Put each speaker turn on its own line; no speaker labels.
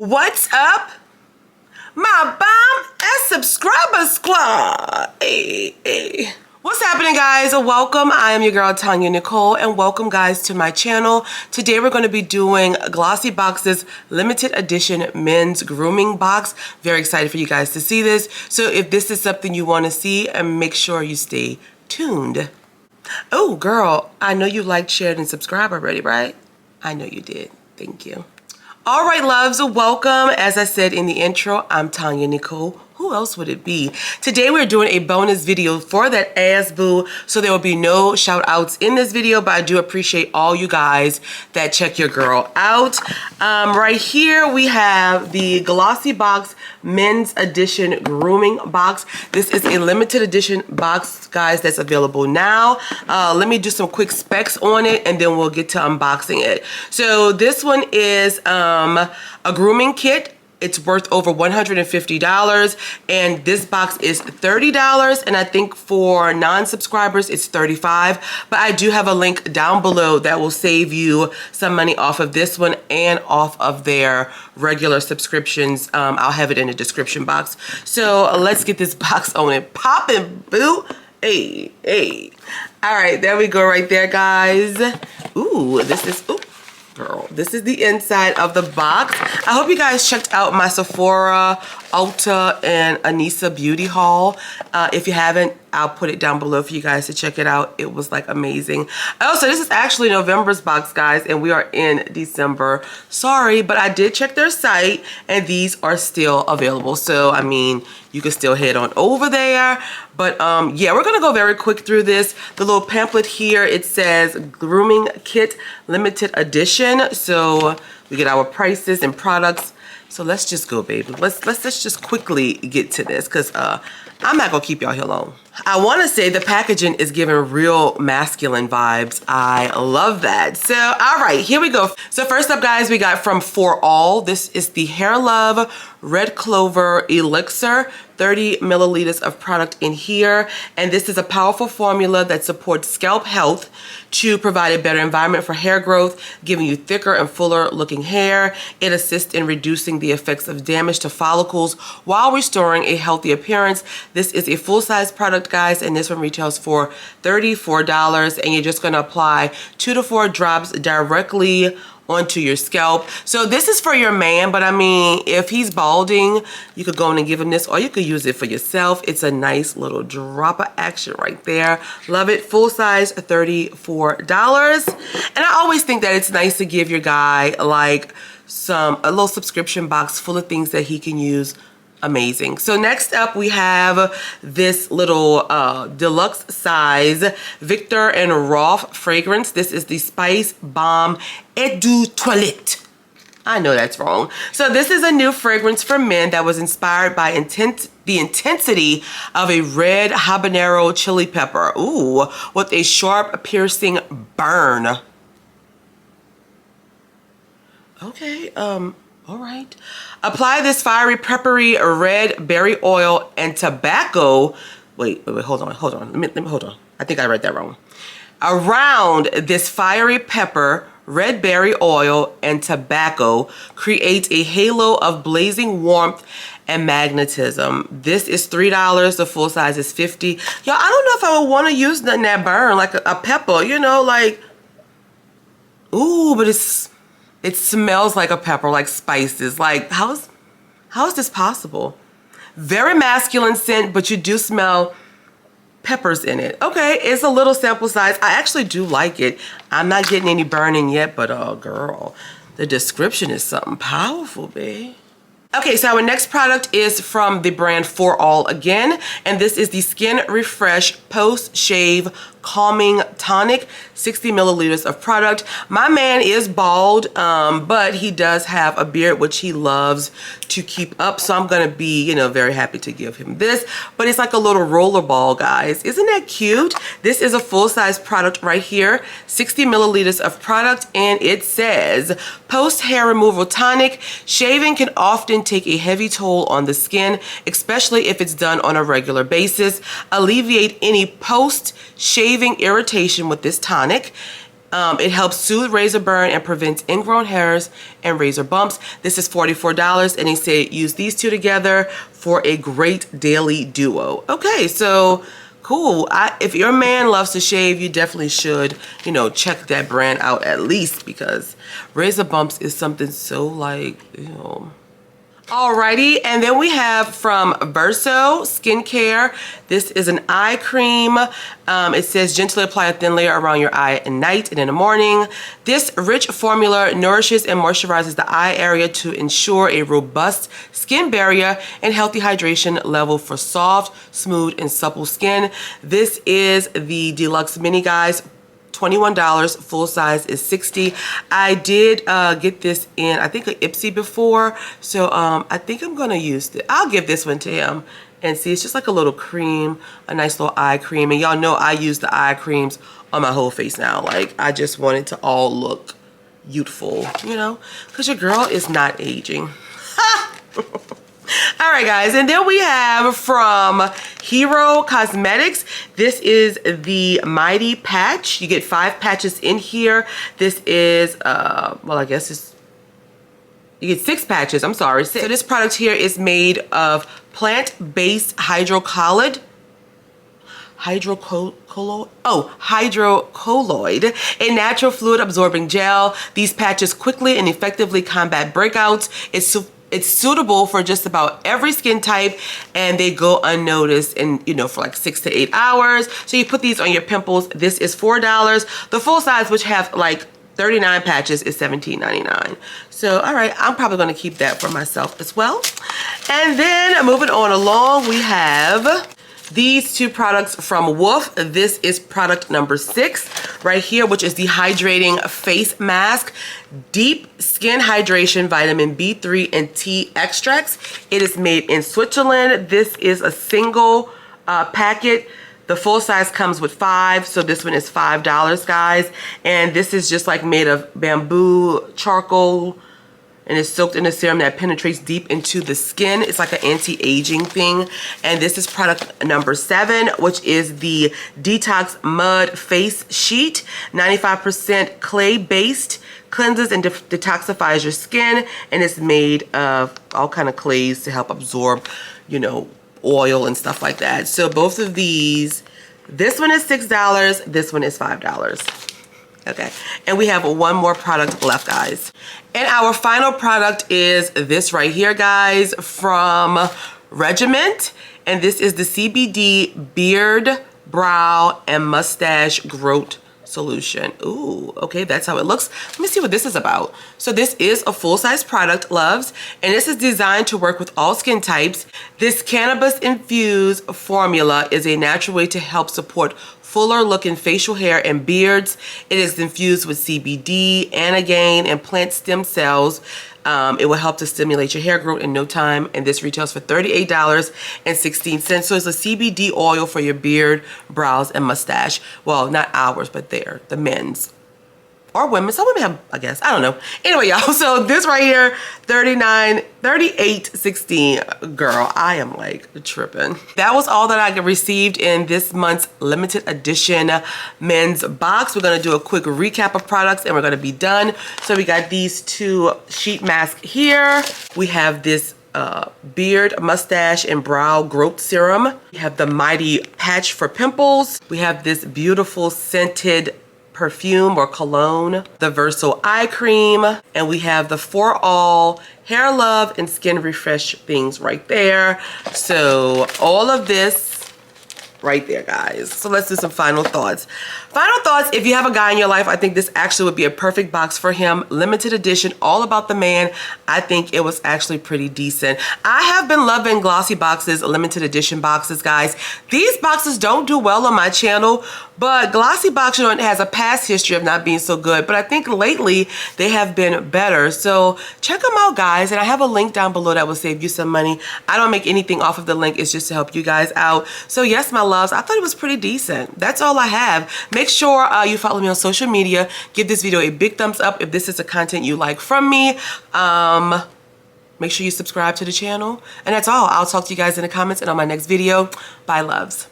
What's up, my bomb and subscriber squad? Hey. What's happening, guys? Welcome. I am your girl Tonyanicole, and welcome, guys, to my channel. Today we're going to be doing Glossybox'S limited edition men's grooming box. Very excited for you guys to see this. So if this is something you want to see, make sure you stay tuned. Oh, girl, I know you liked, shared, and subscribed already, right? I know you did. Thank you. All right, loves, welcome. As I said in the intro, I'm Tonyanicole. Who else would it be? Today we're doing a bonus video for that ass boo, so there will be no shout outs in this video, but I do appreciate all you guys that check your girl out. Right here we have the Glossybox men's edition grooming box. This is a limited edition box, guys, that's available now. Let me do some quick specs on it and then we'll get to unboxing it. So this one is a grooming kit. It's worth over $150, and this box is $30, and I think for non-subscribers it's $35, but I do have a link down below that will save you some money off of this one and off of their regular subscriptions. I'll have it in the description box. So let's get this box on and popping, boo. Hey. All right, there we go right there, guys. Ooh, this is, ooh. Girl, this is the inside of the box. I hope you guys checked out my Sephora, Ulta, and Anissa beauty haul. If you haven't, I'll put it down below for you guys to check it out. It was like amazing. Also, this is actually November's box, guys, and we are in December. Sorry, but I did check their site and these are still available. So, I mean, you can still head on over there. But yeah, we're gonna go very quick through this. The little pamphlet here, it says Grooming Kit Limited Edition. So we get our prices and products. So let's just go, baby. Let's just quickly get to this, because I'm not gonna keep y'all here long. I want to say the packaging is giving real masculine vibes. I love that. So, all right, here we go. So first up, guys, we got from For All. This is the Hair Love Red Clover Elixir. 30 milliliters of product in here, and this is a powerful formula that supports scalp health to provide a better environment for hair growth, giving you thicker and fuller looking hair. It assists in reducing the effects of damage to follicles while restoring a healthy appearance. This is a full-size product, guys, and this one retails for $34, and you're just going to apply 2 to 4 drops directly onto your scalp. So this is for your man, but I mean, if he's balding, you could go in and give him this, or you could use it for yourself. It's a nice little drop of action right there. Love it. Full size, $34. And I always think that it's nice to give your guy like a little subscription box full of things that he can use. Amazing. So next up we have this little deluxe size Victor and Rolf fragrance. This is the Spice Bomb Eau de Toilette. I know that's wrong. So this is a new fragrance for men that was inspired by the intensity of a red habanero chili pepper. Ooh, with a sharp piercing burn. Okay, all right. Apply this fiery peppery red berry oil and tobacco. Wait, hold on. Let me hold on. I think I read that wrong. Around this fiery pepper, red berry oil, and tobacco creates a halo of blazing warmth and magnetism. This is $3. The full size is $50. Y'all, I don't know if I would want to use that burn like a pepper, you know, like, ooh, but it smells like a pepper, like spices. Like, how is this possible? Very masculine scent, but you do smell peppers in it. Okay, it's a little sample size. I actually do like it. I'm not getting any burning yet, but oh, girl, the description is something powerful, babe. Okay, so our next product is from the brand For All again, and this is the Skin Refresh Post Shave Calming Tonic, 60 milliliters of product. My man is bald, but he does have a beard, which he loves to keep up, so I'm gonna be, you know, very happy to give him this. But it's like a little roller ball, guys. Isn't that cute? This is a full-size product right here, 60 milliliters of product, and it says post hair removal tonic. Shaving can often take a heavy toll on the skin, especially if it's done on a regular basis. Alleviate any post shaving irritation with this tonic. It helps soothe razor burn and prevents ingrown hairs and razor bumps. This is $44, and they say use these two together for a great daily duo. Okay, so cool. If your man loves to shave, you definitely should, you know, check that brand out at least, because razor bumps is something so like, you know. Alrighty, and then we have from Verso Skincare. This is an eye cream. It says gently apply a thin layer around your eye at night and in the morning. This rich formula nourishes and moisturizes the eye area to ensure a robust skin barrier and healthy hydration level for soft, smooth, and supple skin. This is the Deluxe Mini, guys. $21, full size is $60. I did get this in, I think, an Ipsy before, so I think I'm gonna use it. I'll give this one to him and see. It's just like a little cream, a nice little eye cream, and y'all know I use the eye creams on my whole face now. Like, I just want it to all look youthful, you know, because your girl is not aging. All right, guys, and then we have from Hero Cosmetics. This is the Mighty Patch. You get 5 patches in here. This is, well, I guess you get 6 patches, I'm sorry. So this product here is made of plant-based hydrocolloid, a natural fluid absorbing gel. These patches quickly and effectively combat breakouts. It's suitable for just about every skin type, and they go unnoticed and, you know, for like 6 to 8 hours. So you put these on your pimples. This is $4. The full size, which have like 39 patches, is $17.99. So, all right, I'm probably gonna keep that for myself as well. And then moving on along, we have these 2 products from Wolf. This is product number 6 right here, which is the Hydrating Face Mask. Deep Skin Hydration Vitamin B3 and T Extracts. It is made in Switzerland. This is a single packet. The full size comes with 5, so this one is $5, guys. And this is just like made of bamboo charcoal, and it's soaked in a serum that penetrates deep into the skin. It's like an anti-aging thing. And this is product number 7, which is the Detox Mud Face Sheet. 95% clay-based, cleanses and detoxifies your skin, and it's made of all kind of clays to help absorb, you know, oil and stuff like that. So both of these, this one is $6, this one is $5. Okay, and we have one more product left, guys. And our final product is this right here, guys, from Regiment. And this is the CBD Beard, Brow, and Mustache Growth Solution. Ooh, okay, that's how it looks. Let me see what this is about. So this is a full-size product, loves, and this is designed to work with all skin types. This cannabis-infused formula is a natural way to help support fuller looking facial hair and beards. It is infused with CBD, anagen, and plant stem cells. It will help to stimulate your hair growth in no time, and this retails for $38.16. So it's a CBD oil for your beard, brows, and mustache. Well, not ours, but the men's. Or women. Some women have, I guess. I don't know. Anyway, y'all. So this right here, $38.16. Girl, I am like tripping. That was all that I received in this month's limited edition men's box. We're going to do a quick recap of products and we're going to be done. So we got these 2 sheet masks here. We have this beard, mustache, and brow growth serum. We have the Mighty Patch for pimples. We have this beautiful scented perfume or cologne, the Verso eye cream, and we have the For All hair love and skin refresh things right there. So all of this right there, guys. So let's do some final thoughts. Final thoughts, if you have a guy in your life, I think this actually would be a perfect box for him. Limited edition, all about the man. I think it was actually pretty decent. I have been loving Glossybox'S limited edition boxes, guys. These boxes don't do well on my channel, but Glossybox, you know, it has a past history of not being so good, but I think lately they have been better. So check them out, guys, and I have a link down below that will save you some money. I don't make anything off of the link. It's just to help you guys out. So yes, my loves, I thought it was pretty decent. That's all I have. Make sure you follow me on social media. Give this video a big thumbs up if this is the content you like from me. Make sure you subscribe to the channel. And that's all. I'll talk to you guys in the comments and on my next video. Bye, loves.